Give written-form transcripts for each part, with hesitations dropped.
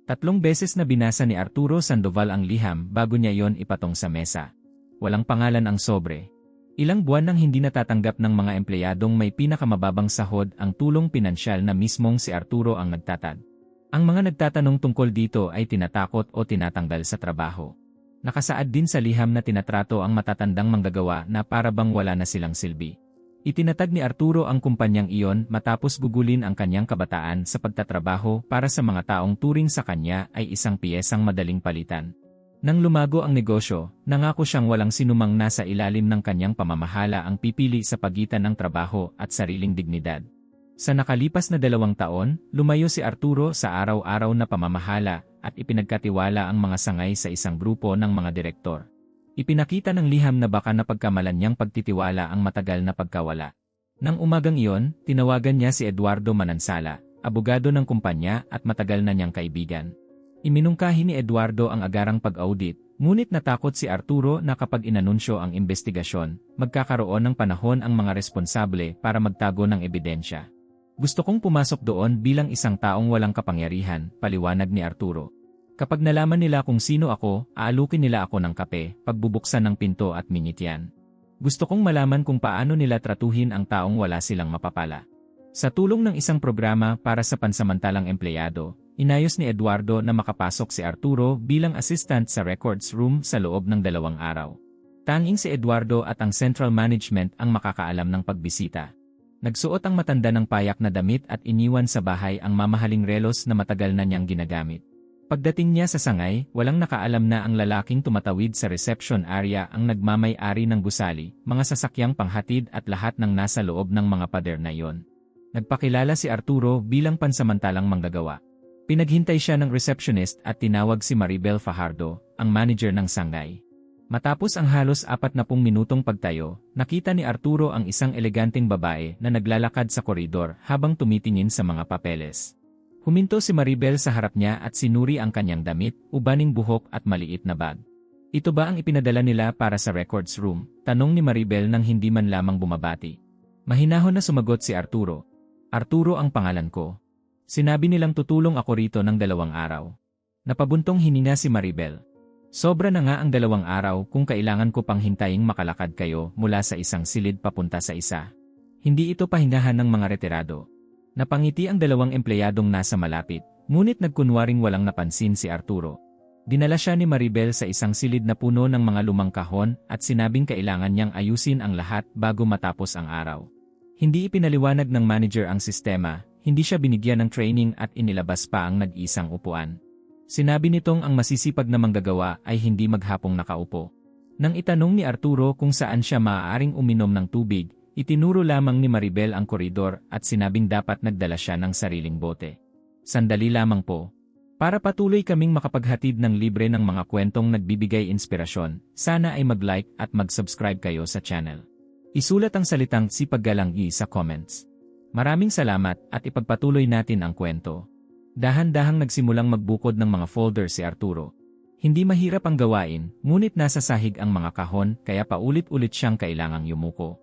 3 beses na binasa ni Arturo Sandoval ang liham bago niya yon ipatong sa mesa. Walang pangalan ang sobre. Ilang buwan nang hindi natatanggap ng mga empleyadong may pinakamababang sahod ang tulong pinansyal na mismong si Arturo ang nagtatag. Ang mga nagtatanong tungkol dito ay tinatakot o tinatanggal sa trabaho. Nakasaad din sa liham na tinatrato ang matatandang manggagawa na para bang wala na silang silbi. Itinatag ni Arturo ang kumpanyang iyon matapos gugulin ang kanyang kabataan sa pagtatrabaho para sa mga taong turing sa kanya ay isang piyesang madaling palitan. Nang lumago ang negosyo, nangako siyang walang sinumang nasa ilalim ng kanyang pamamahala ang pipili sa pagitan ng trabaho at sariling dignidad. Sa nakalipas na 2 taon, lumayo si Arturo sa araw-araw na pamamahala at ipinagkatiwala ang mga sangay sa isang grupo ng mga direktor. Ipinakita ng liham na baka napagkamalan niyang pagtitiwala ang matagal na pagkawala. Nang umagang iyon, tinawagan niya si Eduardo Manansala, abogado ng kumpanya at matagal na niyang kaibigan. Iminungkahi ni Eduardo ang agarang pag-audit, ngunit natakot si Arturo na kapag inanunsyo ang investigasyon, magkakaroon ng panahon ang mga responsable para magtago ng ebidensya. Gusto kong pumasok doon bilang isang taong walang kapangyarihan, paliwanag ni Arturo. Kapag nalaman nila kung sino ako, aalukin nila ako ng kape, pagbubuksan ng pinto at minityan. Gusto kong malaman kung paano nila tratuhin ang taong wala silang mapapala. Sa tulong ng isang programa para sa pansamantalang empleyado, inayos ni Eduardo na makapasok si Arturo bilang assistant sa records room sa loob ng 2 araw. Tanging si Eduardo at ang central management ang makakaalam ng pagbisita. Nagsuot ang matanda ng payak na damit at iniwan sa bahay ang mamahaling relos na matagal na niyang ginagamit. Pagdating niya sa sangay, walang nakaalam na ang lalaking tumatawid sa reception area ang nagmamay-ari ng gusali, mga sasakyang panghatid at lahat ng nasa loob ng mga pader na iyon. Nagpakilala si Arturo bilang pansamantalang manggagawa. Pinaghintay siya ng receptionist at tinawag si Maribel Fajardo, ang manager ng sangay. Matapos ang halos 40 minutong pagtayo, nakita ni Arturo ang isang eleganteng babae na naglalakad sa koridor habang tumitingin sa mga papeles. Huminto si Maribel sa harap niya at sinuri ang kanyang damit, ubaning buhok at maliit na bag. Ito ba ang ipinadala nila para sa records room? Tanong ni Maribel nang hindi man lamang bumabati. Mahinahon na sumagot si Arturo. Arturo ang pangalan ko. Sinabi nilang tutulong ako rito ng 2 araw. Napabuntong hininga si Maribel. Sobra na nga ang 2 araw kung kailangan ko pang hintaying makalakad kayo mula sa isang silid papunta sa isa. Hindi ito pahingahan ng mga retirado. Napangiti ang 2 empleyadong nasa malapit, ngunit nagkunwaring walang napansin si Arturo. Dinala siya ni Maribel sa isang silid na puno ng mga lumang kahon at sinabing kailangan niyang ayusin ang lahat bago matapos ang araw. Hindi ipinaliwanag ng manager ang sistema, hindi siya binigyan ng training at inilabas pa ang nag-isang upuan. Sinabi nitong ang masisipag na manggagawa ay hindi maghapong nakaupo. Nang itanong ni Arturo kung saan siya maaaring uminom ng tubig, itinuro lamang ni Maribel ang koridor at sinabing dapat nagdala siya ng sariling bote. Sandali lamang po. Para patuloy kaming makapaghatid ng libre ng mga kwentong nagbibigay inspirasyon, sana ay mag-like at mag-subscribe kayo sa channel. Isulat ang salitang sipaggalang-i sa comments. Maraming salamat at ipagpatuloy natin ang kwento. Dahan-dahang nagsimulang magbukod ng mga folder si Arturo. Hindi mahirap ang gawain, ngunit nasa sahig ang mga kahon kaya paulit-ulit siyang kailangang yumuko.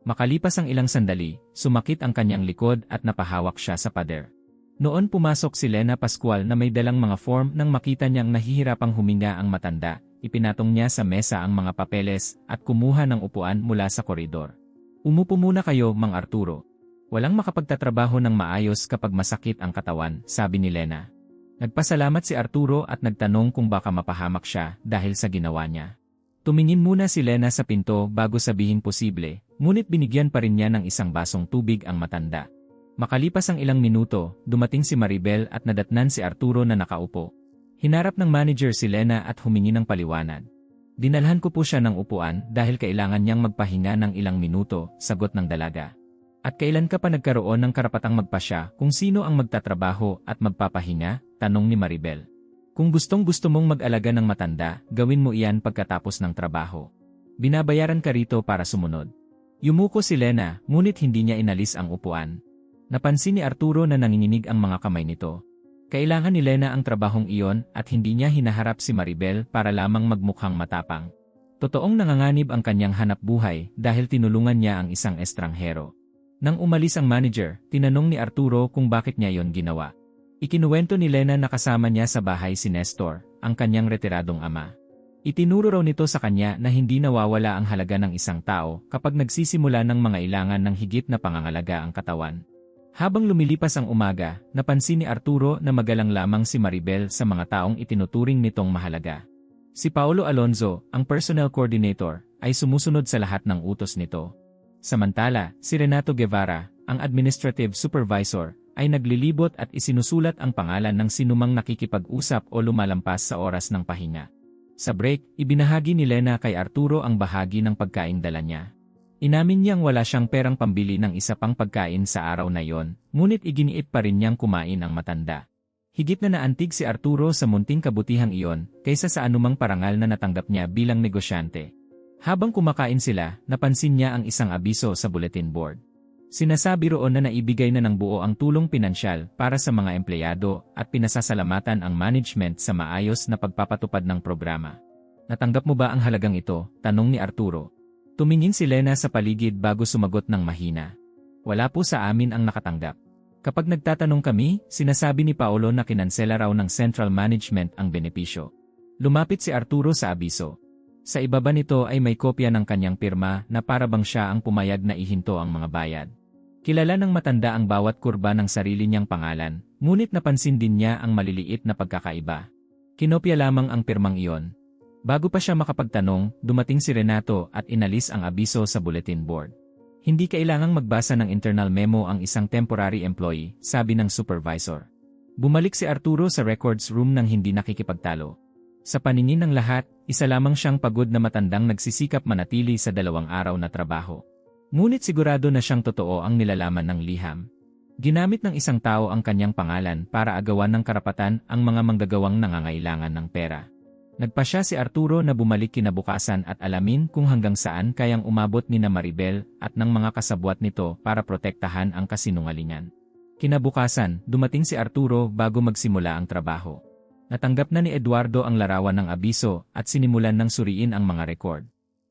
Makalipas ang ilang sandali, sumakit ang kanyang likod at napahawak siya sa pader. Noon pumasok si Lena Pascual na may dalang mga form nang makita niyang nahihirapang huminga ang matanda. Ipinatong niya sa mesa ang mga papeles at kumuha ng upuan mula sa koridor. Umupo muna kayo, Mang Arturo. Walang makapagtatrabaho ng maayos kapag masakit ang katawan, sabi ni Lena. Nagpasalamat si Arturo at nagtanong kung baka mapahamak siya dahil sa ginawa niya. Tumingin muna si Lena sa pinto bago sabihin posible, ngunit binigyan pa rin niya ng isang basong tubig ang matanda. Makalipas ang ilang minuto, dumating si Maribel at nadatnan si Arturo na nakaupo. Hinarap ng manager si Lena at humingi ng paliwanag. Dinalhan ko po siya ng upuan dahil kailangan niyang magpahinga ng ilang minuto, sagot ng dalaga. At kailan ka pa nagkaroon ng karapatang magpasya kung sino ang magtatrabaho at magpapahinga? Tanong ni Maribel. Kung gustong-gusto mong mag-alaga ng matanda, gawin mo iyan pagkatapos ng trabaho. Binabayaran ka rito para sumunod. Yumuko si Lena, ngunit hindi niya inalis ang upuan. Napansin ni Arturo na nanginginig ang mga kamay nito. Kailangan ni Lena ang trabahong iyon at hindi niya hinaharap si Maribel para lamang magmukhang matapang. Totoong nanganganib ang kanyang hanap buhay dahil tinulungan niya ang isang estranghero. Nang umalis ang manager, tinanong ni Arturo kung bakit niya yon ginawa. Ikinuwento ni Lena na kasama niya sa bahay si Nestor, ang kanyang retiradong ama. Itinuro raw nito sa kanya na hindi nawawala ang halaga ng isang tao kapag nagsisimula ng mga ilangan ng higit na pangangalaga ang katawan. Habang lumilipas ang umaga, napansin ni Arturo na magalang lamang si Maribel sa mga taong itinuturing nitong mahalaga. Si Paulo Alonzo, ang personnel coordinator, ay sumusunod sa lahat ng utos nito. Samantala, si Renato Guevara, ang administrative supervisor, ay naglilibot at isinusulat ang pangalan ng sinumang nakikipag-usap o lumalampas sa oras ng pahinga. Sa break, ibinahagi ni Lena kay Arturo ang bahagi ng pagkain dala niya. Inamin niyang wala siyang perang pambili ng isa pang pagkain sa araw na yon, ngunit iginiit pa rin niyang kumain ang matanda. Higit na naantig si Arturo sa munting kabutihang iyon kaysa sa anumang parangal na natanggap niya bilang negosyante. Habang kumakain sila, napansin niya ang isang abiso sa bulletin board. Sinasabi roon na naibigay na ng buo ang tulong pinansyal para sa mga empleyado at pinasasalamatan ang management sa maayos na pagpapatupad ng programa. Natanggap mo ba ang halagang ito? Tanong ni Arturo. Tumingin si Lena sa paligid bago sumagot ng mahina. Wala po sa amin ang nakatanggap. Kapag nagtatanong kami, sinasabi ni Paolo na kinansela raw ng central management ang benepisyo. Lumapit si Arturo sa abiso. Sa ibaba nito ay may kopya ng kanyang pirma na para bang siya ang pumayag na ihinto ang mga bayad. Kilala ng matanda ang bawat kurba ng sarili niyang pangalan, ngunit napansin din niya ang maliliit na pagkakaiba. Kinopya lamang ang pirmang iyon. Bago pa siya makapagtanong, dumating si Renato at inalis ang abiso sa bulletin board. Hindi kailangang magbasa ng internal memo ang isang temporary employee, sabi ng supervisor. Bumalik si Arturo sa records room nang hindi nakikipagtalo. Sa paningin ng lahat, isa lamang siyang pagod na matandang nagsisikap manatili sa 2 araw na trabaho. Ngunit sigurado na siyang totoo ang nilalaman ng liham. Ginamit ng isang tao ang kanyang pangalan para agawan ng karapatan ang mga manggagawang nangangailangan ng pera. Nagpasya si Arturo na bumalik kinabukasan at alamin kung hanggang saan kayang umabot ni na Maribel at ng mga kasabwat nito para protektahan ang kasinungalingan. Kinabukasan, dumating si Arturo bago magsimula ang trabaho. Natanggap na ni Eduardo ang larawan ng abiso at sinimulan ng suriin ang mga record.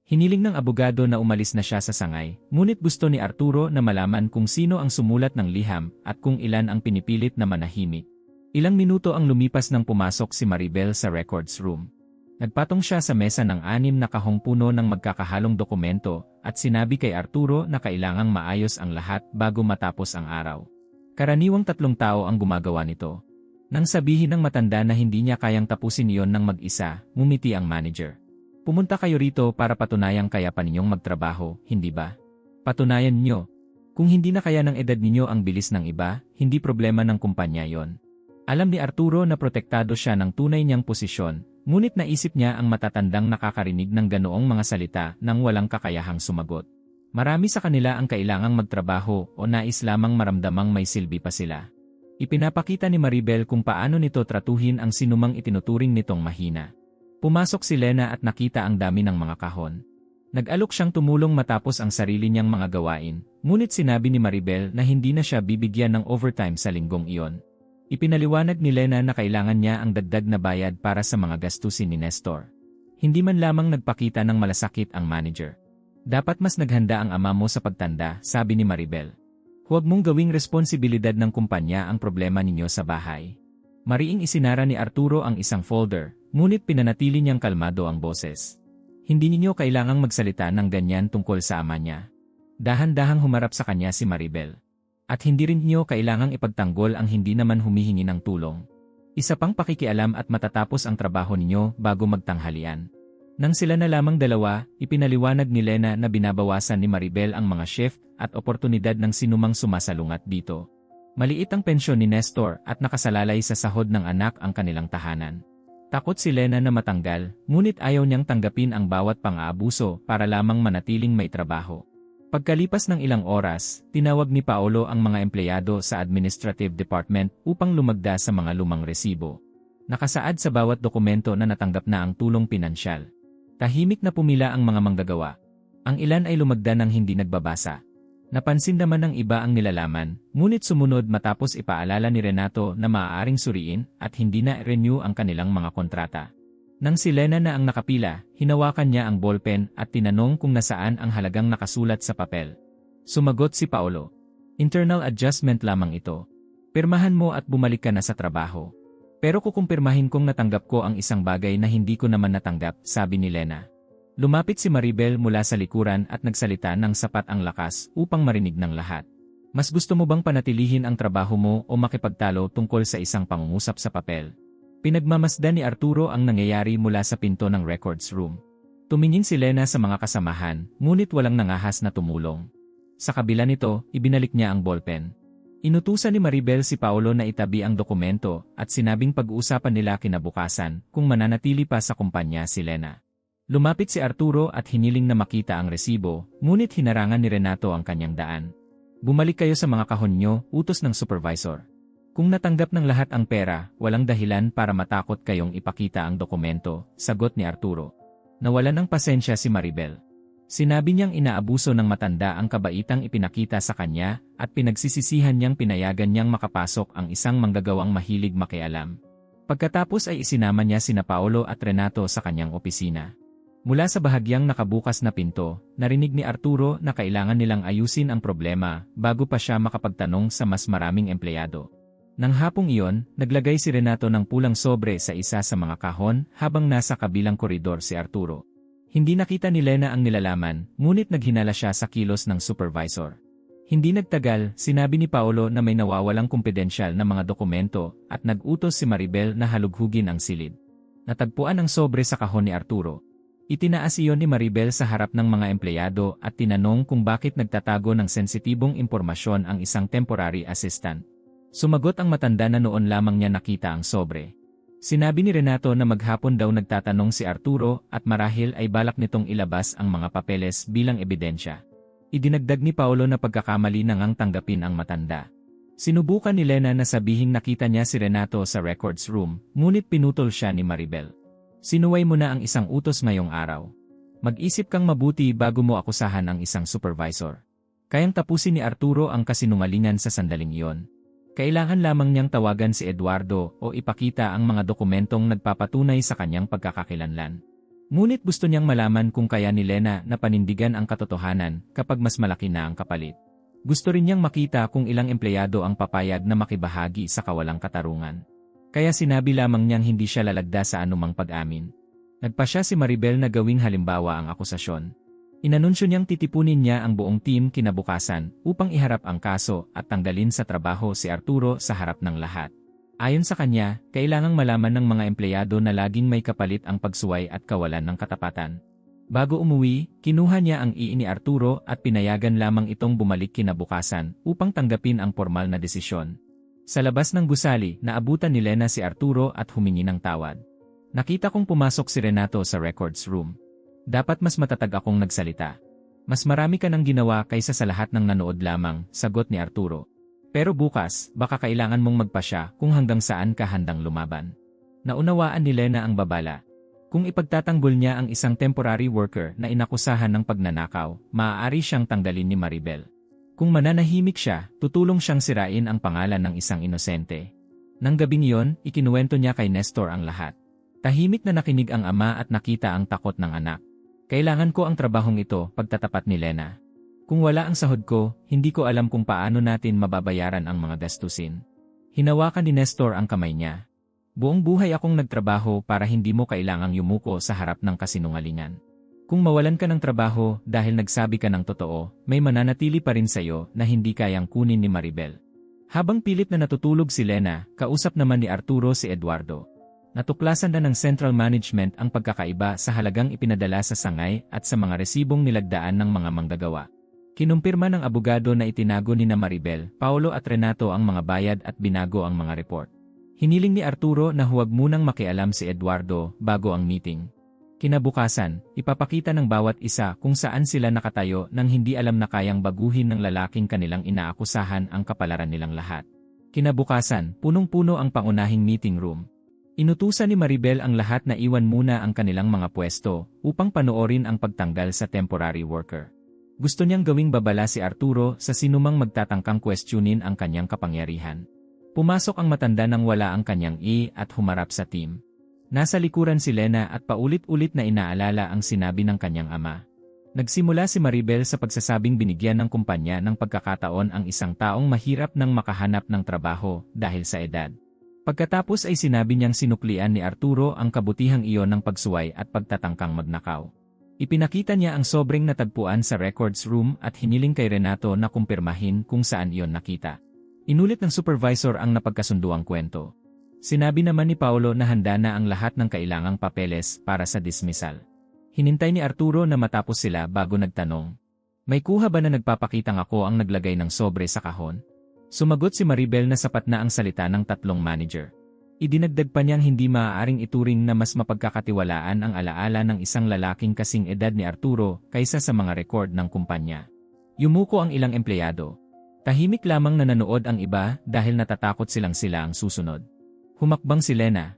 Hiniling ng abogado na umalis na siya sa sangay, ngunit gusto ni Arturo na malaman kung sino ang sumulat ng liham at kung ilan ang pinipilit na manahimik. Ilang minuto ang lumipas nang pumasok si Maribel sa records room. Nagpatong siya sa mesa ng 6 na kahong puno ng magkakahalong dokumento at sinabi kay Arturo na kailangang maayos ang lahat bago matapos ang araw. Karaniwang 3 tao ang gumagawa nito. Nang sabihin ng matanda na hindi niya kayang tapusin iyon ng mag-isa, ngumiti ang manager. Pumunta kayo rito para patunayang kaya pa ninyong magtrabaho, hindi ba? Patunayan niyo. Kung hindi na kaya ng edad ninyo ang bilis ng iba, hindi problema ng kumpanya yon. Alam ni Arturo na protektado siya ng tunay niyang posisyon, ngunit naisip niya ang matatandang nakakarinig ng ganoong mga salita nang walang kakayahang sumagot. Marami sa kanila ang kailangang magtrabaho o nais lamang maramdamang may silbi pa sila. Ipinapakita ni Maribel kung paano nito tratuhin ang sinumang itinuturing nitong mahina. Pumasok si Lena at nakita ang dami ng mga kahon. Nag-alok siyang tumulong matapos ang sarili niyang mga gawain, ngunit sinabi ni Maribel na hindi na siya bibigyan ng overtime sa linggong iyon. Ipinaliwanag ni Lena na kailangan niya ang dagdag na bayad para sa mga gastusin ni Nestor. Hindi man lamang nagpakita ng malasakit ang manager. Dapat mas naghanda ang ama mo sa pagtanda, sabi ni Maribel. Huwag mong gawing responsibilidad ng kumpanya ang problema ninyo sa bahay. Mariing isinara ni Arturo ang isang folder, ngunit pinanatili niyang kalmado ang boses. Hindi ninyo kailangang magsalita ng ganyan tungkol sa ama niya. Dahan-dahang humarap sa kanya si Maribel. At hindi rin niyo kailangang ipagtanggol ang hindi naman humihingi ng tulong. Isa pang pakikialam at matatapos ang trabaho ninyo bago magtanghalian. Nang sila na lamang dalawa, ipinaliwanag ni Lena na binabawasan ni Maribel ang mga shift at oportunidad ng sinumang sumasalungat dito. Maliit ang pensyon ni Nestor at nakasalalay sa sahod ng anak ang kanilang tahanan. Takot si Lena na matanggal, ngunit ayaw niyang tanggapin ang bawat pang-aabuso para lamang manatiling may trabaho. Pagkalipas ng ilang oras, tinawag ni Paolo ang mga empleyado sa administrative department upang lumagda sa mga lumang resibo. Nakasaad sa bawat dokumento na natanggap na ang tulong pinansyal. Tahimik na pumila ang mga manggagawa. Ang ilan ay lumagda ng hindi nagbabasa. Napansin naman ng iba ang nilalaman, ngunit sumunod matapos ipaalala ni Renato na maaaring suriin at hindi na renew ang kanilang mga kontrata. Nang si Lena na ang nakapila, hinawakan niya ang ballpen at tinanong kung nasaan ang halagang nakasulat sa papel. Sumagot si Paolo. Internal adjustment lamang ito. Pirmahan mo at bumalik ka na sa trabaho. Pero kukumpirmahin kong natanggap ko ang isang bagay na hindi ko naman natanggap, sabi ni Lena. Lumapit si Maribel mula sa likuran at nagsalita ng sapat ang lakas upang marinig ng lahat. Mas gusto mo bang panatilihin ang trabaho mo o makipagtalo tungkol sa isang pangungusap sa papel? Pinagmamasdan ni Arturo ang nangyayari mula sa pinto ng records room. Tumingin si Lena sa mga kasamahan, ngunit walang nangahas na tumulong. Sa kabila nito, ibinalik niya ang ballpen. Inutusan ni Maribel si Paolo na itabi ang dokumento at sinabing pag-uusapan nila kinabukasan kung mananatili pa sa kumpanya si Lena. Lumapit si Arturo at hiniling na makita ang resibo, ngunit hinarangan ni Renato ang kanyang daan. Bumalik kayo sa mga kahon nyo, utos ng supervisor. Kung natanggap ng lahat ang pera, walang dahilan para matakot kayong ipakita ang dokumento, sagot ni Arturo. Nawalan ng pasensya si Maribel. Sinabi niyang inaabuso ng matanda ang kabaitang ipinakita sa kanya at pinagsisisihan niyang pinayagan niyang makapasok ang isang manggagawang mahilig makialam. Pagkatapos ay isinama niya sina Paolo at Renato sa kanyang opisina. Mula sa bahagyang nakabukas na pinto, narinig ni Arturo na kailangan nilang ayusin ang problema bago pa siya makapagtanong sa mas maraming empleyado. Nang hapong iyon, naglagay si Renato ng pulang sobre sa isa sa mga kahon habang nasa kabilang koridor si Arturo. Hindi nakita ni Lena ang nilalaman, ngunit naghinala siya sa kilos ng supervisor. Hindi nagtagal, sinabi ni Paolo na may nawawalang kumpidensyal na mga dokumento at nag-utos si Maribel na halughugin ang silid. Natagpuan ang sobre sa kahon ni Arturo. Itinaas iyon ni Maribel sa harap ng mga empleyado at tinanong kung bakit nagtatago ng sensitibong impormasyon ang isang temporary assistant. Sumagot ang matanda na noon lamang niya nakita ang sobre. Sinabi ni Renato na maghapon daw nagtatanong si Arturo at marahil ay balak nitong ilabas ang mga papeles bilang ebidensya. Idinagdag ni Paolo na pagkakamali na ngang tanggapin ang matanda. Sinubukan ni Lena na sabihing nakita niya si Renato sa records room, ngunit pinutol siya ni Maribel. Sinuway mo na ang isang utos ngayong araw. Mag-isip kang mabuti bago mo akusahan ang isang supervisor. Kayang tapusin ni Arturo ang kasinungalingan sa sandaling iyon. Kailangan lamang niyang tawagan si Eduardo o ipakita ang mga dokumentong nagpapatunay sa kanyang pagkakakilanlan. Ngunit gusto niyang malaman kung kaya ni Lena na panindigan ang katotohanan kapag mas malaki na ang kapalit. Gusto rin niyang makita kung ilang empleyado ang papayag na makibahagi sa kawalang katarungan. Kaya sinabi lamang niyang hindi siya lalagda sa anumang pag-amin. Nagpasya si Maribel na gawing halimbawa ang akusasyon. Inanunsyo niyang titipunin niya ang buong team kinabukasan upang iharap ang kaso at tanggalin sa trabaho si Arturo sa harap ng lahat. Ayon sa kanya, kailangang malaman ng mga empleyado na laging may kapalit ang pagsuway at kawalan ng katapatan. Bago umuwi, kinuha niya ang ni Arturo at pinayagan lamang itong bumalik kinabukasan upang tanggapin ang formal na desisyon. Sa labas ng gusali, naabutan ni Lena si Arturo at humingi ng tawad. Nakita kong pumasok si Renato sa records room. Dapat mas matatag akong nagsalita. Mas marami ka nang ginawa kaysa sa lahat ng nanood lamang, sagot ni Arturo. Pero bukas, baka kailangan mong magpasya kung hanggang saan ka handang lumaban. Naunawaan ni Lena ang babala. Kung ipagtatanggol niya ang isang temporary worker na inakusahan ng pagnanakaw, maaari siyang tanggalin ni Maribel. Kung mananahimik siya, tutulong siyang sirain ang pangalan ng isang inosente. Nang gabing iyon, ikinuwento niya kay Nestor ang lahat. Tahimik na nakinig ang ama at nakita ang takot ng anak. Kailangan ko ang trabahong ito, pagtatapat ni Lena. Kung wala ang sahod ko, hindi ko alam kung paano natin mababayaran ang mga gastusin. Hinawakan ni Nestor ang kamay niya. Buong buhay akong nagtrabaho para hindi mo kailangang yumuko sa harap ng kasinungalingan. Kung mawalan ka ng trabaho dahil nagsabi ka ng totoo, may mananatili pa rin sa'yo na hindi kayang kunin ni Maribel. Habang pilit na natutulog si Lena, kausap naman ni Arturo si Eduardo. Natuklasan na ng Central Management ang pagkakaiba sa halagang ipinadala sa sangay at sa mga resibong nilagdaan ng mga manggagawa. Kinumpirma ng abogado na itinago ni Maribel, Paolo at Renato ang mga bayad at binago ang mga report. Hiniling ni Arturo na huwag munang makialam si Eduardo bago ang meeting. Kinabukasan, ipapakita ng bawat isa kung saan sila nakatayo nang hindi alam na kayang baguhin ng lalaking kanilang inaakusahan ang kapalaran nilang lahat. Kinabukasan, punong-puno ang pangunahing meeting room. Inutusan ni Maribel ang lahat na iwan muna ang kanilang mga pwesto upang panoorin ang pagtanggal sa temporary worker. Gusto niyang gawing babala si Arturo sa sinumang magtatangkang questionin ang kanyang kapangyarihan. Pumasok ang matanda nang wala ang kanyang at humarap sa team. Nasa likuran si Lena at paulit-ulit na inaalala ang sinabi ng kanyang ama. Nagsimula si Maribel sa pagsasabing binigyan ng kumpanya ng pagkakataon ang isang taong mahirap nang makahanap ng trabaho dahil sa edad. Pagkatapos ay sinabi niyang sinuklian ni Arturo ang kabutihang iyon ng pagsuway at pagtatangkang magnakaw. Ipinakita niya ang sobreng natagpuan sa records room at hiniling kay Renato na kumpirmahin kung saan iyon nakita. Inulit ng supervisor ang napagkasunduang kwento. Sinabi naman ni Paolo na handa na ang lahat ng kailangang papeles para sa dismissal. Hinintay ni Arturo na matapos sila bago nagtanong. May kuha ba na nagpapakitang ako ang naglagay ng sobre sa kahon? Sumagot si Maribel na sapat na ang salita ng tatlong manager. Idinagdag pa niyang hindi maaaring ituring na mas mapagkakatiwalaan ang alaala ng isang lalaking kasing edad ni Arturo kaysa sa mga record ng kumpanya. Yumuko ang ilang empleyado. Tahimik lamang na nanood ang iba dahil natatakot sila ang susunod. Humakbang si Lena.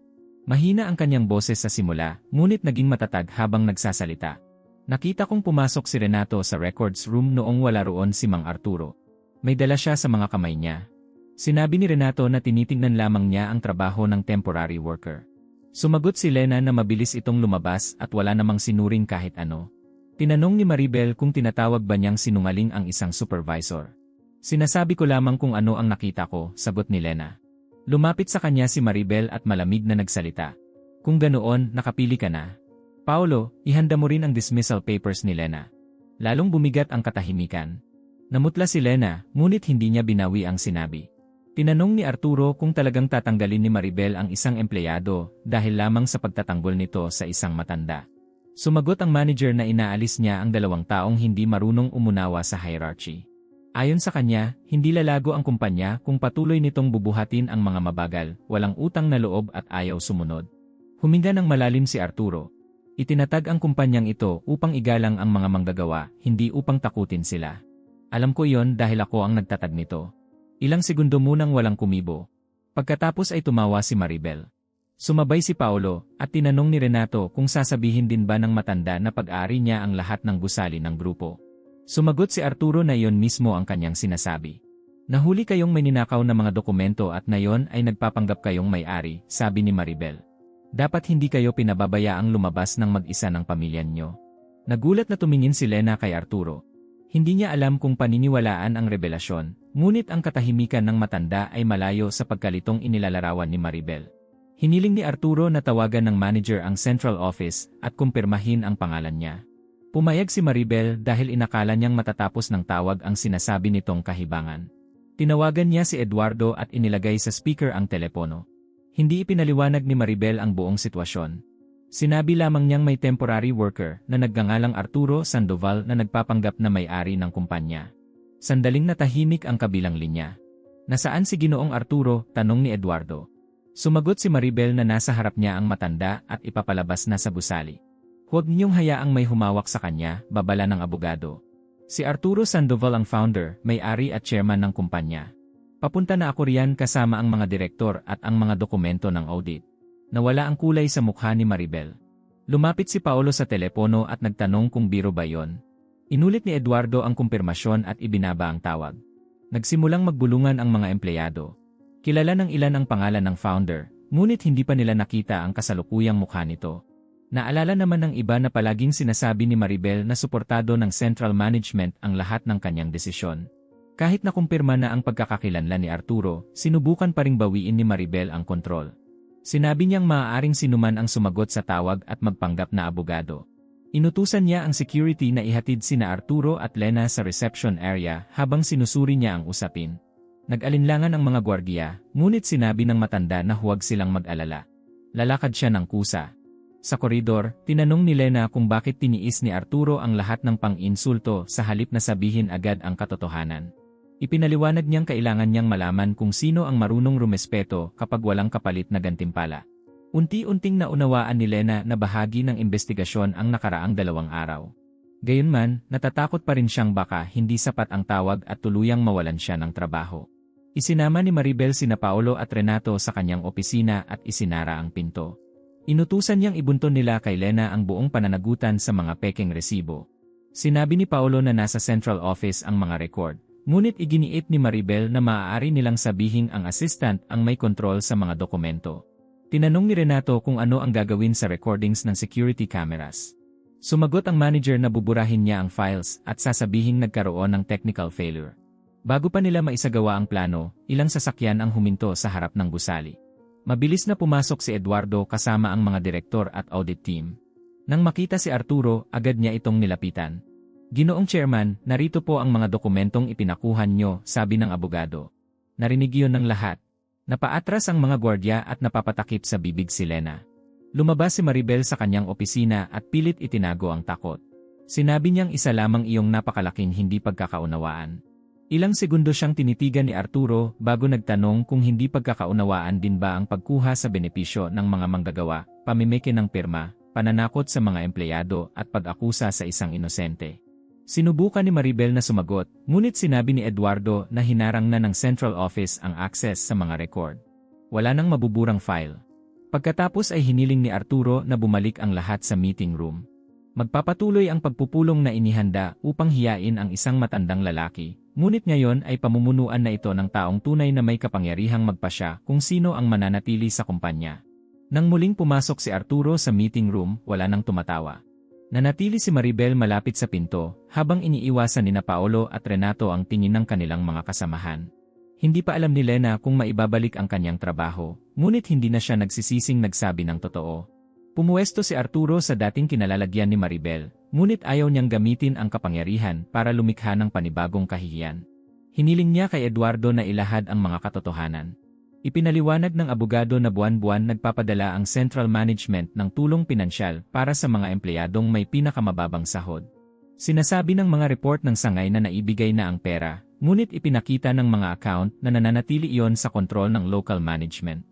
Mahina ang kanyang boses sa simula, ngunit naging matatag habang nagsasalita. Nakita kong pumasok si Renato sa records room noong wala roon si Mang Arturo. May dala siya sa mga kamay niya. Sinabi ni Renato na tinitingnan lamang niya ang trabaho ng temporary worker. Sumagot si Lena na mabilis itong lumabas at wala namang sinuring kahit ano. Tinanong ni Maribel kung tinatawag ba niyang sinungaling ang isang supervisor. Sinasabi ko lamang kung ano ang nakita ko, sagot ni Lena. Lumapit sa kanya si Maribel at malamig na nagsalita. Kung ganoon, nakapili ka na. Paolo, ihanda mo rin ang dismissal papers ni Lena. Lalong bumigat ang katahimikan. Namutla si Lena, ngunit hindi niya binawi ang sinabi. Tinanong ni Arturo kung talagang tatanggalin ni Maribel ang isang empleyado dahil lamang sa pagtatanggol nito sa isang matanda. Sumagot ang manager na inaalis niya ang dalawang taong hindi marunong umunawa sa hierarchy. Ayon sa kanya, hindi lalago ang kumpanya kung patuloy nitong bubuhatin ang mga mabagal, walang utang na loob at ayaw sumunod. Huminga ng malalim si Arturo. Itinatag ang kumpanyang ito upang igalang ang mga manggagawa, hindi upang takutin sila. Alam ko iyon dahil ako ang nagtatag nito. Ilang segundo munang walang kumibo. Pagkatapos ay tumawa si Maribel. Sumabay si Paolo at tinanong ni Renato kung sasabihin din ba ng matanda na pag-ari niya ang lahat ng gusali ng grupo. Sumagot si Arturo na iyon mismo ang kanyang sinasabi. Nahuli kayong may ninakaw na mga dokumento at nayon ay nagpapanggap kayong may-ari, sabi ni Maribel. Dapat hindi kayo pinababayaang lumabas ng mag-isa ng pamilya niyo. Nagulat na tumingin si Lena kay Arturo. Hindi niya alam kung paniniwalaan ang revelasyon, ngunit ang katahimikan ng matanda ay malayo sa pagkalitong inilalarawan ni Maribel. Hiniling ni Arturo na tawagan ng manager ang central office at kumpirmahin ang pangalan niya. Pumayag si Maribel dahil inakala niyang matatapos ng tawag ang sinasabi nitong kahibangan. Tinawagan niya si Eduardo at inilagay sa speaker ang telepono. Hindi ipinaliwanag ni Maribel ang buong sitwasyon. Sinabi lamang niyang may temporary worker na nagngangalang Arturo Sandoval na nagpapanggap na may-ari ng kumpanya. Sandaling natahimik ang kabilang linya. Nasaan si Ginoong Arturo? Tanong ni Eduardo. Sumagot si Maribel na nasa harap niya ang matanda at ipapalabas na sa gusali. Huwag niyong hayaang may humawak sa kanya, babala ng abogado. Si Arturo Sandoval ang founder, may-ari at chairman ng kumpanya. Papunta na ako riyan kasama ang mga direktor at ang mga dokumento ng audit. Nawala ang kulay sa mukha ni Maribel. Lumapit si Paolo sa telepono at nagtanong kung biro ba yon. Inulit ni Eduardo ang kumpirmasyon at ibinaba ang tawag. Nagsimulang magbulungan ang mga empleyado. Kilala ng ilan ang pangalan ng founder, ngunit hindi pa nila nakita ang kasalukuyang mukha nito. Naalala naman ng iba na palaging sinasabi ni Maribel na suportado ng central management ang lahat ng kanyang desisyon. Kahit nakumpirma na ang pagkakakilanlan ni Arturo, sinubukan pa ring bawiin ni Maribel ang kontrol. Sinabi niyang maaaring sinuman ang sumagot sa tawag at magpanggap na abogado. Inutusan niya ang security na ihatid sina Arturo at Lena sa reception area habang sinusuri niya ang usapin. Nag-alinlangan ang mga gwardiya, ngunit sinabi ng matanda na huwag silang mag-alala. Lalakad siya ng kusa. Sa koridor, tinanong ni Lena kung bakit tiniis ni Arturo ang lahat ng pang-insulto sa halip na sabihin agad ang katotohanan. Ipinaliwanag niyang kailangan niyang malaman kung sino ang marunong rumespeto kapag walang kapalit na gantimpala. Unti-unting naunawaan ni Lena na bahagi ng investigasyon ang nakaraang 2 araw. Gayunman, natatakot pa rin siyang baka hindi sapat ang tawag at tuluyang mawalan siya ng trabaho. Isinama ni Maribel sina Paolo at Renato sa kanyang opisina at isinara ang pinto. Inutusan niyang ibunton nila kay Lena ang buong pananagutan sa mga pekeng resibo. Sinabi ni Paolo na nasa central office ang mga record, ngunit iginiit ni Maribel na maaari nilang sabihing ang assistant ang may kontrol sa mga dokumento. Tinanong ni Renato kung ano ang gagawin sa recordings ng security cameras. Sumagot ang manager na buburahin niya ang files at sasabihing nagkaroon ng technical failure. Bago pa nila maisagawa ang plano, ilang sasakyan ang huminto sa harap ng gusali. Mabilis na pumasok si Eduardo kasama ang mga direktor at audit team. Nang makita si Arturo, agad niya itong nilapitan. "Ginoong Chairman, narito po ang mga dokumentong ipinakuhan nyo," sabi ng abogado. Narinig yun ng lahat. Napaatras ang mga gwardya at napapatakip sa bibig si Lena. Lumabas si Maribel sa kanyang opisina at pilit itinago ang takot. Sinabi niyang isa lamang iyong napakalaking hindi pagkakaunawaan. Ilang segundo siyang tinitigan ni Arturo bago nagtanong kung hindi pagkakaunawaan din ba ang pagkuha sa benepisyo ng mga manggagawa, pamimiki ng pirma, pananakot sa mga empleyado at pag-akusa sa isang inosente. Sinubukan ni Maribel na sumagot, ngunit sinabi ni Eduardo na hinarang na ng Central Office ang access sa mga record. Wala nang mabuburang file. Pagkatapos ay hiniling ni Arturo na bumalik ang lahat sa meeting room. Magpapatuloy ang pagpupulong na inihanda upang hiyain ang isang matandang lalaki, ngunit ngayon ay pamumunuan na ito ng taong tunay na may kapangyarihang magpasya kung sino ang mananatili sa kumpanya. Nang muling pumasok si Arturo sa meeting room, wala nang tumatawa. Nanatili si Maribel malapit sa pinto, habang iniiwasan nina Paolo at Renato ang tingin ng kanilang mga kasamahan. Hindi pa alam ni Lena kung maibabalik ang kanyang trabaho, ngunit hindi na siya nagsisising nagsabi ng totoo. Pumuwesto si Arturo sa dating kinalalagyan ni Maribel, ngunit ayaw niyang gamitin ang kapangyarihan para lumikha ng panibagong kahihiyan. Hiniling niya kay Eduardo na ilahad ang mga katotohanan. Ipinaliwanag ng abogado na buwan-buwan nagpapadala ang central management ng tulong pinansyal para sa mga empleyadong may pinakamababang sahod. Sinasabi ng mga report ng sangay na naibigay na ang pera, ngunit ipinakita ng mga account na nananatili iyon sa kontrol ng local management.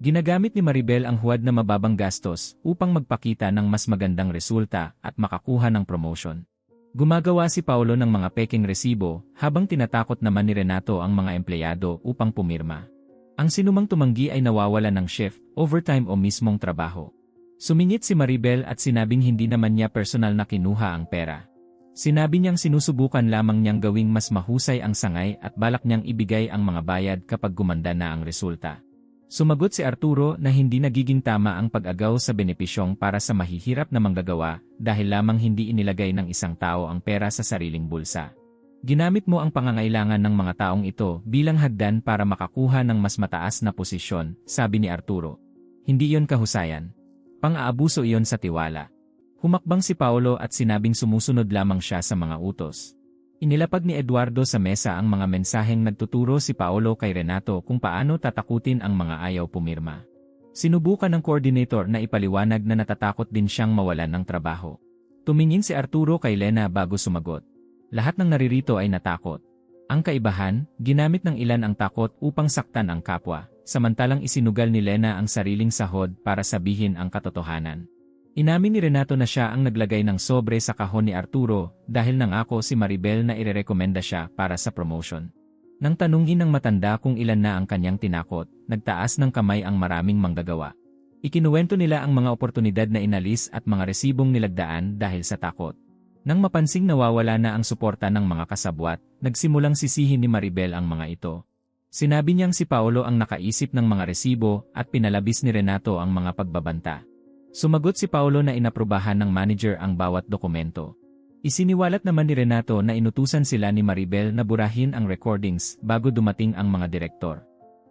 Ginagamit ni Maribel ang huwad na mababang gastos upang magpakita ng mas magandang resulta at makakuha ng promotion. Gumagawa si Paolo ng mga peking resibo habang tinatakot naman ni Renato ang mga empleyado upang pumirma. Ang sinumang tumanggi ay nawawala ng shift, overtime o mismong trabaho. Sumingit si Maribel at sinabing hindi naman niya personal na kinuha ang pera. Sinabi niyang sinusubukan lamang niyang gawing mas mahusay ang sangay at balak niyang ibigay ang mga bayad kapag gumanda na ang resulta. Sumagot si Arturo na hindi nagiging tama ang pag-agaw sa benepisyong para sa mahihirap na manggagawa dahil lamang hindi inilagay ng isang tao ang pera sa sariling bulsa. Ginamit mo ang pangangailangan ng mga taong ito bilang hagdan para makakuha ng mas mataas na posisyon, sabi ni Arturo. Hindi iyon kahusayan. Pang-aabuso iyon sa tiwala. Humakbang si Paolo at sinabing sumusunod lamang siya sa mga utos. Inilapag ni Eduardo sa mesa ang mga mensaheng nagtuturo si Paolo kay Renato kung paano tatakutin ang mga ayaw pumirma. Sinubukan ng coordinator na ipaliwanag na natatakot din siyang mawalan ng trabaho. Tumingin si Arturo kay Lena bago sumagot. Lahat ng naririto ay natakot. Ang kaibahan, ginamit ng ilan ang takot upang saktan ang kapwa, samantalang isinugal ni Lena ang sariling sahod para sabihin ang katotohanan. Inamin ni Renato na siya ang naglagay ng sobre sa kahon ni Arturo dahil nangako si Maribel na irerekomenda siya para sa promotion. Nang tanungin ng matanda kung ilan na ang kanyang tinakot, nagtaas ng kamay ang maraming manggagawa. Ikinuwento nila ang mga oportunidad na inalis at mga resibong nilagdaan dahil sa takot. Nang mapansing nawawala na ang suporta ng mga kasabwat, nagsimulang sisihin ni Maribel ang mga ito. Sinabi niyang si Paolo ang nakaisip ng mga resibo at pinalabis ni Renato ang mga pagbabanta. Sumagot si Paolo na inaprubahan ng manager ang bawat dokumento. Isiniwalat naman ni Renato na inutusan sila ni Maribel na burahin ang recordings bago dumating ang mga direktor.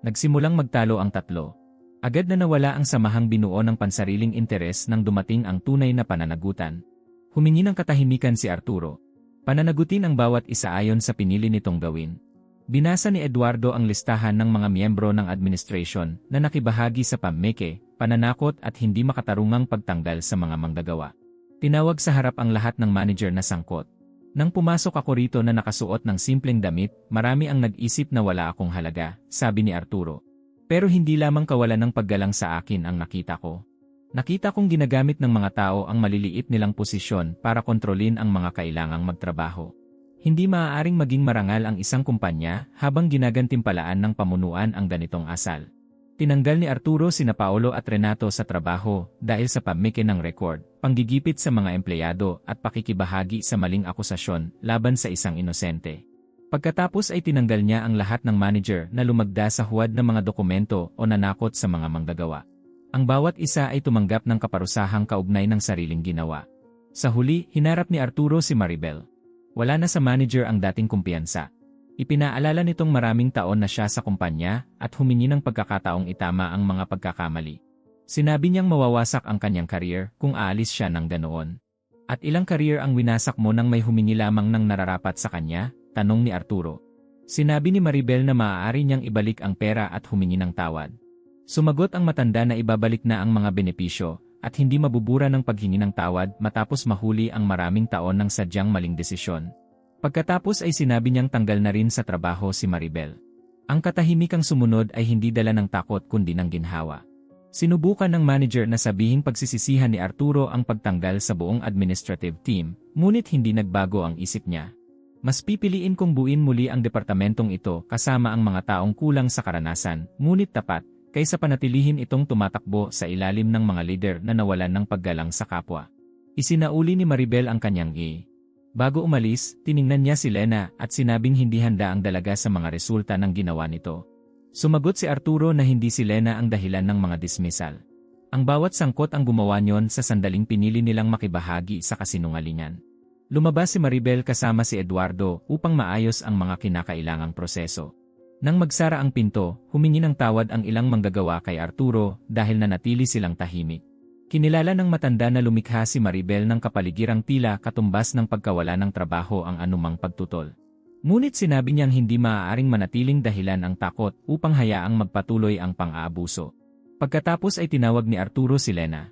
Nagsimulang magtalo ang tatlo. Agad na nawala ang samahang binuo ng pansariling interes nang dumating ang tunay na pananagutan. Humingi ng katahimikan si Arturo. Pananagutin ang bawat isa ayon sa pinili nitong gawin. Binasa ni Eduardo ang listahan ng mga miyembro ng administration na nakibahagi sa pameke, pananakot at hindi makatarungang pagtanggal sa mga manggagawa. Tinawag sa harap ang lahat ng manager na sangkot. Nang pumasok ako rito na nakasuot ng simpleng damit, marami ang nag-isip na wala akong halaga, sabi ni Arturo. Pero hindi lamang kawalan ng paggalang sa akin ang nakita ko. Nakita kong ginagamit ng mga tao ang maliliit nilang posisyon para kontrolin ang mga kailangang magtrabaho. Hindi maaaring maging marangal ang isang kumpanya habang ginagantimpalaan ng pamunuan ang ganitong asal. Tinanggal ni Arturo sina Paolo at Renato sa trabaho dahil sa pameke ng record, panggigipit sa mga empleyado at pakikibahagi sa maling akusasyon laban sa isang inosente. Pagkatapos ay tinanggal niya ang lahat ng manager na lumagda sa huwad ng mga dokumento o nanakot sa mga manggagawa. Ang bawat isa ay tumanggap ng kaparusahang kaugnay ng sariling ginawa. Sa huli, hinarap ni Arturo si Maribel. Wala na sa manager ang dating kumpiyansa. Ipinaalala nitong maraming taon na siya sa kumpanya at humingi ng pagkakataong itama ang mga pagkakamali. Sinabi niyang mawawasak ang kanyang career kung aalis siya ng ganoon. At ilang career ang winasak mo nang may humingi lamang ng nararapat sa kanya? Tanong ni Arturo. Sinabi ni Maribel na maaari niyang ibalik ang pera at humingi ng tawad. Sumagot ang matanda na ibabalik na ang mga benepisyo at hindi mabubura ng paghingi ng tawad matapos mahuli ang maraming taon ng sadyang maling desisyon. Pagkatapos ay sinabi niyang tanggal na rin sa trabaho si Maribel. Ang katahimikang sumunod ay hindi dala ng takot kundi ng ginhawa. Sinubukan ng manager na sabihing pagsisisihan ni Arturo ang pagtanggal sa buong administrative team, ngunit hindi nagbago ang isip niya. Mas pipiliin kong buuin muli ang departamentong ito kasama ang mga taong kulang sa karanasan, ngunit tapat, kaysa panatilihin itong tumatakbo sa ilalim ng mga leader na nawalan ng paggalang sa kapwa. Isinauli ni Maribel ang kanyang Bago umalis, tiningnan niya si Lena at sinabing hindi handa ang dalaga sa mga resulta ng ginawa nito. Sumagot si Arturo na hindi si Lena ang dahilan ng mga dismissal. Ang bawat sangkot ang gumawa niyon sa sandaling pinili nilang makibahagi sa kasinungalingan. Lumabas si Maribel kasama si Eduardo upang maayos ang mga kinakailangang proseso. Nang magsara ang pinto, humingi ng tawad ang ilang manggagawa kay Arturo dahil nanatili silang tahimik. Kinilala ng matanda na lumikha si Maribel ng kapaligirang tila katumbas ng pagkawala ng trabaho ang anumang pagtutol. Ngunit sinabi niyang hindi maaaring manatiling dahilan ang takot upang hayaang magpatuloy ang pang-aabuso. Pagkatapos ay tinawag ni Arturo si Lena.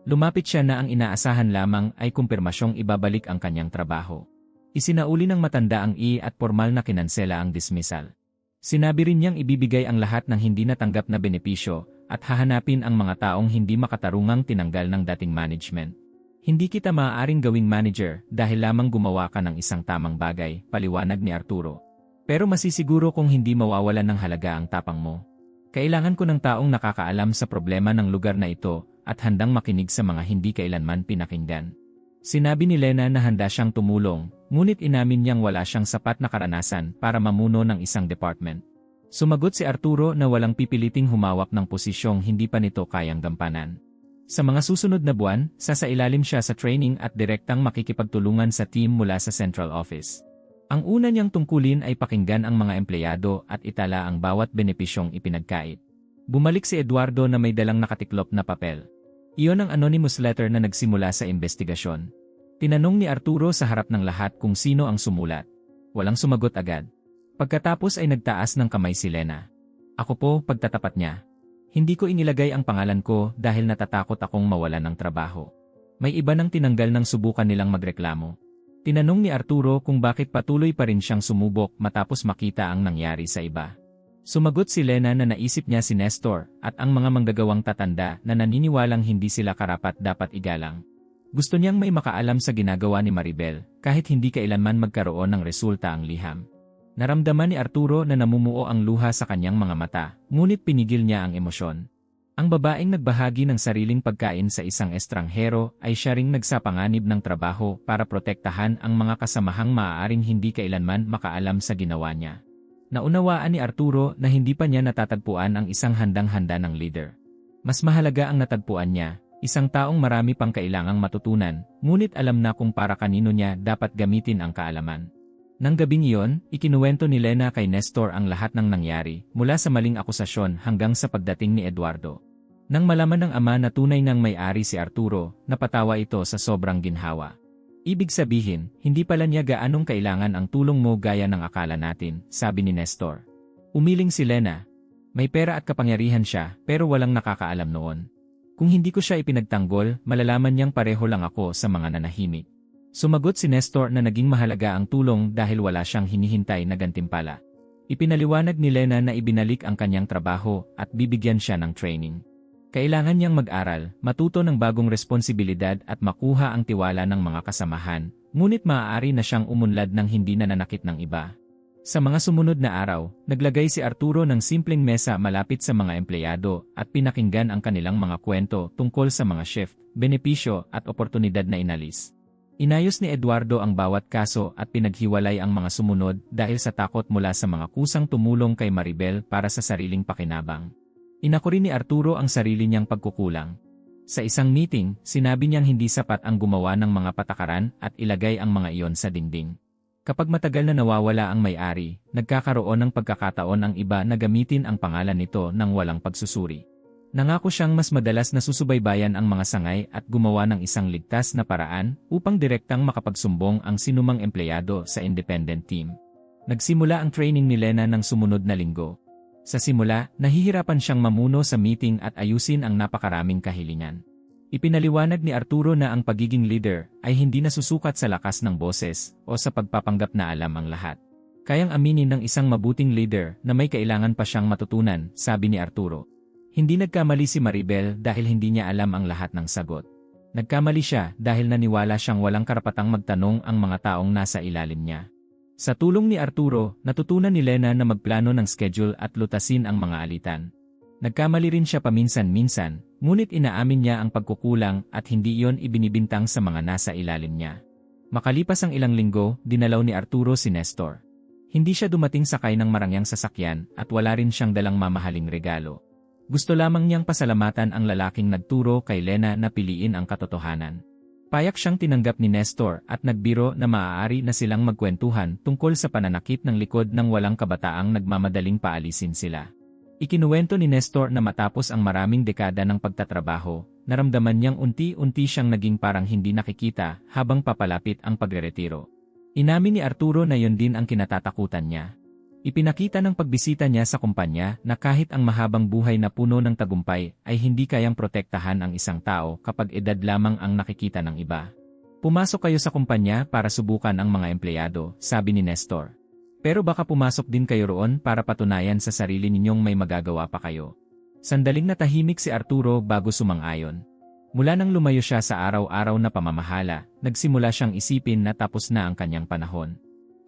Lumapit siya na ang inaasahan lamang ay kumpirmasyong ibabalik ang kanyang trabaho. Isinauli ng matanda ang at formal na kinansela ang dismissal. Sinabi rin niyang ibibigay ang lahat ng hindi natanggap na benepisyo at hahanapin ang mga taong hindi makatarungang tinanggal ng dating management. Hindi kita maaaring gawing manager dahil lamang gumawa ka ng isang tamang bagay, paliwanag ni Arturo. Pero masisiguro kung hindi mawawalan ng halaga ang tapang mo. Kailangan ko ng taong nakakaalam sa problema ng lugar na ito at handang makinig sa mga hindi kailanman pinakinggan. Sinabi ni Lena na handa siyang tumulong, ngunit inamin niyang wala siyang sapat na karanasan para mamuno ng isang department. Sumagot si Arturo na walang pipiliting humawak ng posisyong hindi pa nito kayang gampanan. Sa mga susunod na buwan, sasailalim siya sa training at direktang makikipagtulungan sa team mula sa central office. Ang una niyang tungkulin ay pakinggan ang mga empleyado at itala ang bawat benepisyong ipinagkait. Bumalik si Eduardo na may dalang nakatiklop na papel. Iyon ang anonymous letter na nagsimula sa investigasyon. Tinanong ni Arturo sa harap ng lahat kung sino ang sumulat. Walang sumagot agad. Pagkatapos ay nagtaas ng kamay si Lena. Ako po, pagtatapat niya. Hindi ko inilagay ang pangalan ko dahil natatakot akong mawalan ng trabaho. May iba nang tinanggal ng subukan nilang magreklamo. Tinanong ni Arturo kung bakit patuloy pa rin siyang sumubok matapos makita ang nangyari sa iba. Sumagot si Lena na naisip niya si Nestor at ang mga manggagawang tatanda na naniniwalang hindi sila karapat dapat igalang. Gusto niyang may makaalam sa ginagawa ni Maribel kahit hindi kailanman magkaroon ng resulta ang liham. Naramdaman ni Arturo na namumuo ang luha sa kanyang mga mata, ngunit pinigil niya ang emosyon. Ang babaeng nagbahagi ng sariling pagkain sa isang estranghero ay siya ring nagsapanganib ng trabaho para protektahan ang mga kasamahang maaaring hindi kailanman makaalam sa ginawa niya. Naunawaan ni Arturo na hindi pa niya natatagpuan ang isang handang-handa ng leader. Mas mahalaga ang natagpuan niya, isang taong marami pang kailangang matutunan, ngunit alam na kung para kanino niya dapat gamitin ang kaalaman. Nang gabing iyon, ikinuwento ni Lena kay Nestor ang lahat ng nangyari, mula sa maling akusasyon hanggang sa pagdating ni Eduardo. Nang malaman ng ama na tunay nang may-ari si Arturo, napatawa ito sa sobrang ginhawa. Ibig sabihin, hindi pala niya gaanong kailangan ang tulong mo gaya ng akala natin, sabi ni Nestor. Umiling si Lena. May pera at kapangyarihan siya, pero walang nakakaalam noon. Kung hindi ko siya ipinagtanggol, malalaman niyang pareho lang ako sa mga nanahimik. Sumagot si Nestor na naging mahalaga ang tulong dahil wala siyang hinihintay na gantimpala. Ipinaliwanag ni Lena na ibinalik ang kanyang trabaho at bibigyan siya ng training. Kailangan niyang mag-aral, matuto ng bagong responsibilidad at makuha ang tiwala ng mga kasamahan, ngunit maaari na siyang umunlad ng hindi nananakit ng iba. Sa mga sumunod na araw, naglagay si Arturo ng simpleng mesa malapit sa mga empleyado at pinakinggan ang kanilang mga kwento tungkol sa mga shift, benepisyo at oportunidad na inalis. Inayos ni Eduardo ang bawat kaso at pinaghiwalay ang mga sumunod dahil sa takot mula sa mga kusang tumulong kay Maribel para sa sariling pakinabang. Inako rin ni Arturo ang sarili niyang pagkukulang. Sa isang meeting, sinabi niyang hindi sapat ang gumawa ng mga patakaran at ilagay ang mga iyon sa dingding. Kapag matagal na nawawala ang may-ari, nagkakaroon ng pagkakataon ang iba na gamitin ang pangalan nito nang walang pagsusuri. Nangako siyang mas madalas na susubaybayan ang mga sangay at gumawa ng isang ligtas na paraan upang direktang makapagsumbong ang sinumang empleyado sa independent team. Nagsimula ang training ni Lena ng sumunod na linggo. Sa simula, nahihirapan siyang mamuno sa meeting at ayusin ang napakaraming kahilingan. Ipinaliwanag ni Arturo na ang pagiging leader ay hindi nasusukat sa lakas ng boses o sa pagpapanggap na alam ang lahat. Kayang aminin ng isang mabuting leader na may kailangan pa siyang matutunan, sabi ni Arturo. Hindi nagkamali si Maribel dahil hindi niya alam ang lahat ng sagot. Nagkamali siya dahil naniwala siyang walang karapatang magtanong ang mga taong nasa ilalim niya. Sa tulong ni Arturo, natutunan ni Lena na magplano ng schedule at lutasin ang mga alitan. Nagkamali rin siya paminsan-minsan, ngunit inaamin niya ang pagkukulang at hindi iyon ibinibintang sa mga nasa ilalim niya. Makalipas ang ilang linggo, dinalaw ni Arturo si Nestor. Hindi siya dumating sakay ng marangyang sasakyan at wala rin siyang dalang mamahaling regalo. Gusto lamang niyang pasalamatan ang lalaking nagturo kay Lena na piliin ang katotohanan. Payak siyang tinanggap ni Nestor at nagbiro na maaari na silang magkwentuhan tungkol sa pananakit ng likod ng walang kabataang nagmamadaling paalisin sila. Ikinuwento ni Nestor na matapos ang maraming dekada ng pagtatrabaho, naramdaman niyang unti-unti siyang naging parang hindi nakikita habang papalapit ang pagreretiro. Inamin ni Arturo na yon din ang kinatatakutan niya. Ipinakita ng pagbisita niya sa kumpanya na kahit ang mahabang buhay na puno ng tagumpay ay hindi kayang protektahan ang isang tao kapag edad lamang ang nakikita ng iba. Pumasok kayo sa kumpanya para subukan ang mga empleyado, sabi ni Nestor. Pero baka pumasok din kayo roon para patunayan sa sarili ninyong may magagawa pa kayo. Sandaling natahimik si Arturo bago sumang-ayon. Mula nang lumayo siya sa araw-araw na pamamahala, nagsimula siyang isipin na tapos na ang kanyang panahon.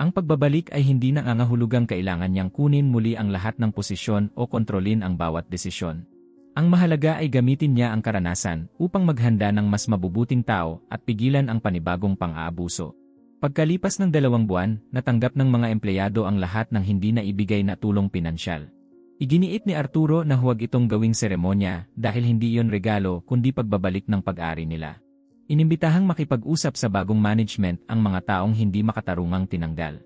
Ang pagbabalik ay hindi nangangahulugang kailangan niyang kunin muli ang lahat ng posisyon o kontrolin ang bawat desisyon. Ang mahalaga ay gamitin niya ang karanasan upang maghanda ng mas mabubuting tao at pigilan ang panibagong pang-aabuso. Pagkalipas ng 2 buwan, natanggap ng mga empleyado ang lahat ng hindi na ibigay na tulong pinansyal. Iginiit ni Arturo na huwag itong gawing seremonya dahil hindi iyon regalo kundi pagbabalik ng pag-ari nila. Inimbitahang makipag-usap sa bagong management ang mga taong hindi makatarungang tinanggal.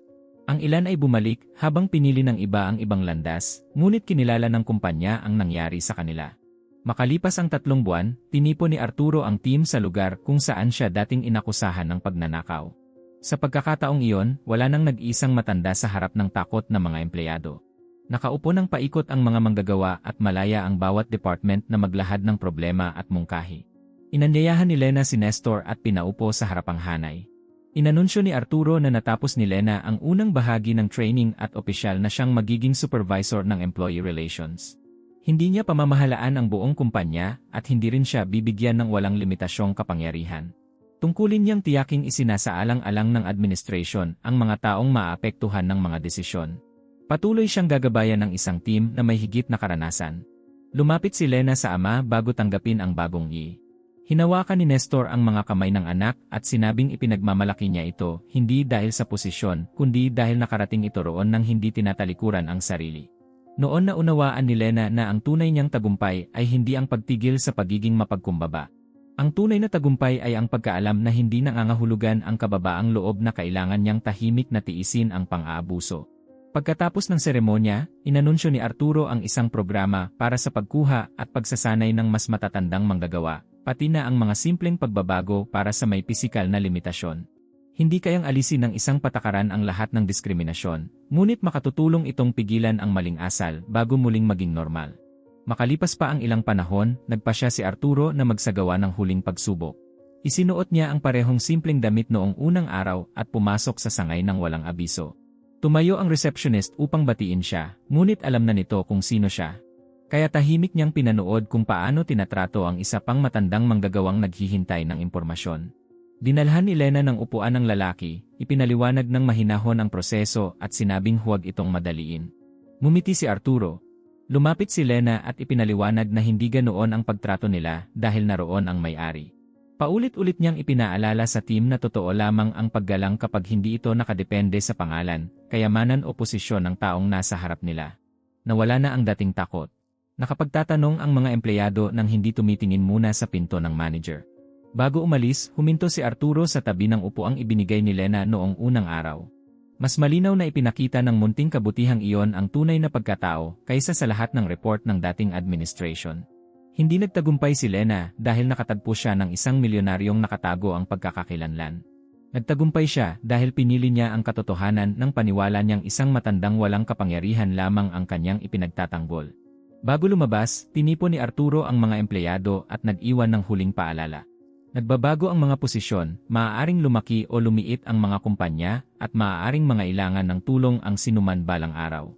Ang ilan ay bumalik habang pinili ng iba ang ibang landas, ngunit kinilala ng kumpanya ang nangyari sa kanila. Makalipas ang 3 buwan, tinipon ni Arturo ang team sa lugar kung saan siya dating inakusahan ng pagnanakaw. Sa pagkakataong iyon, wala nang nag-iisang matanda sa harap ng takot na mga empleyado. Nakaupo ng paikot ang mga manggagawa at malaya ang bawat department na maglahad ng problema at mungkahi. Inanyayahan ni Lena si Nestor at pinaupo sa harapang hanay. Inanunsyo ni Arturo na natapos ni Lena ang unang bahagi ng training at opisyal na siyang magiging supervisor ng employee relations. Hindi niya pamamahalaan ang buong kumpanya at hindi rin siya bibigyan ng walang limitasyong kapangyarihan. Tungkulin niyang tiyaking isinasaalang-alang ng administration ang mga taong maapektuhan ng mga desisyon. Patuloy siyang gagabayan ng isang team na may higit na karanasan. Lumapit si Lena sa ama bago tanggapin ang bagong Hinawakan ni Nestor ang mga kamay ng anak at sinabing ipinagmamalaki niya ito hindi dahil sa posisyon kundi dahil nakarating ito roon nang hindi tinatalikuran ang sarili. Noon na unawaan ni Lena na ang tunay niyang tagumpay ay hindi ang pagtigil sa pagiging mapagkumbaba. Ang tunay na tagumpay ay ang pagkaalam na hindi nangangahulugan ang kababaang loob na kailangan niyang tahimik na tiisin ang pang-aabuso. Pagkatapos ng seremonya, inanunsyo ni Arturo ang isang programa para sa pagkuha at pagsasanay ng mas matatandang manggagawa, pati na ang mga simpleng pagbabago para sa may pisikal na limitasyon. Hindi kayang alisin ng isang patakaran ang lahat ng diskriminasyon, ngunit makatutulong itong pigilan ang maling asal bago muling maging normal. Makalipas pa ang ilang panahon, nagpasya si Arturo na magsagawa ng huling pagsubok. Isinuot niya ang parehong simpleng damit noong unang araw at pumasok sa sangay ng walang abiso. Tumayo ang receptionist upang batiin siya, ngunit alam na nito kung sino siya. Kaya tahimik niyang pinanood kung paano tinatrato ang isa pang matandang manggagawang naghihintay ng impormasyon. Dinalhan ni Lena ng upuan ng lalaki, ipinaliwanag ng mahinahon ang proseso at sinabing huwag itong madaliin. Ngumiti si Arturo. Lumapit si Lena at ipinaliwanag na hindi ganoon ang pagtrato nila dahil naroon ang may-ari. Paulit-ulit niyang ipinaalala sa team na totoo lamang ang paggalang kapag hindi ito nakadepende sa pangalan, kayamanan o posisyon ng taong nasa harap nila. Nawala na ang dating takot. Nakapagtatanong ang mga empleyado nang hindi tumitingin muna sa pinto ng manager. Bago umalis, huminto si Arturo sa tabi ng upuang ibinigay ni Lena noong unang araw. Mas malinaw na ipinakita ng munting kabutihang iyon ang tunay na pagkatao kaysa sa lahat ng report ng dating administration. Hindi nagtagumpay si Lena dahil nakatagpo siya ng isang milyonaryong nakatago ang pagkakakilanlan. Nagtagumpay siya dahil pinili niya ang katotohanan ng paniwala niyang isang matandang walang kapangyarihan lamang ang kanyang ipinagtatanggol. Bago lumabas, tinipon ni Arturo ang mga empleyado at nag-iwan ng huling paalala. Nagbabago ang mga posisyon, maaaring lumaki o lumiit ang mga kumpanya, at maaaring mangailangan ng tulong ang sinuman balang araw.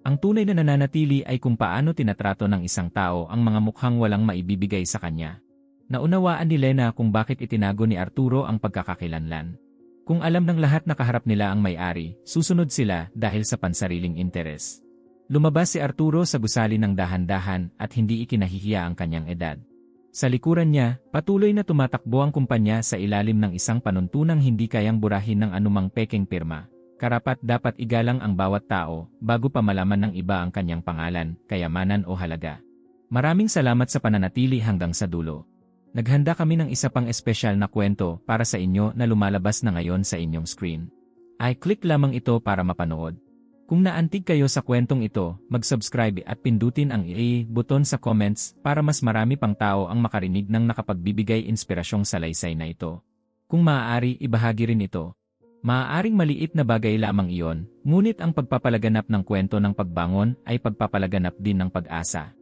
Ang tunay na nananatili ay kung paano tinatrato ng isang tao ang mga mukhang walang maibibigay sa kanya. Naunawaan ni Lena kung bakit itinago ni Arturo ang pagkakakilanlan. Kung alam ng lahat na kaharap nila ang may-ari, susunod sila dahil sa pansariling interes. Lumabas si Arturo sa gusali ng dahan-dahan at hindi ikinahihiya ang kanyang edad. Sa likuran niya, patuloy na tumatakbo ang kumpanya sa ilalim ng isang panuntunang hindi kayang burahin ng anumang pekeng pirma. Karapat dapat igalang ang bawat tao bago pa malaman ng iba ang kanyang pangalan, kayamanan o halaga. Maraming salamat sa pananatili hanggang sa dulo. Naghanda kami ng isa pang espesyal na kwento para sa inyo na lumalabas na ngayon sa inyong screen. I-click lamang ito para mapanood. Kung naantig kayo sa kwentong ito, mag-subscribe at pindutin ang i-button sa comments para mas marami pang tao ang makarinig ng nakapagbibigay inspirasyong salaysay na ito. Kung maaari, ibahagi rin ito. Maaaring maliit na bagay lamang iyon, ngunit ang pagpapalaganap ng kwento ng pagbangon ay pagpapalaganap din ng pag-asa.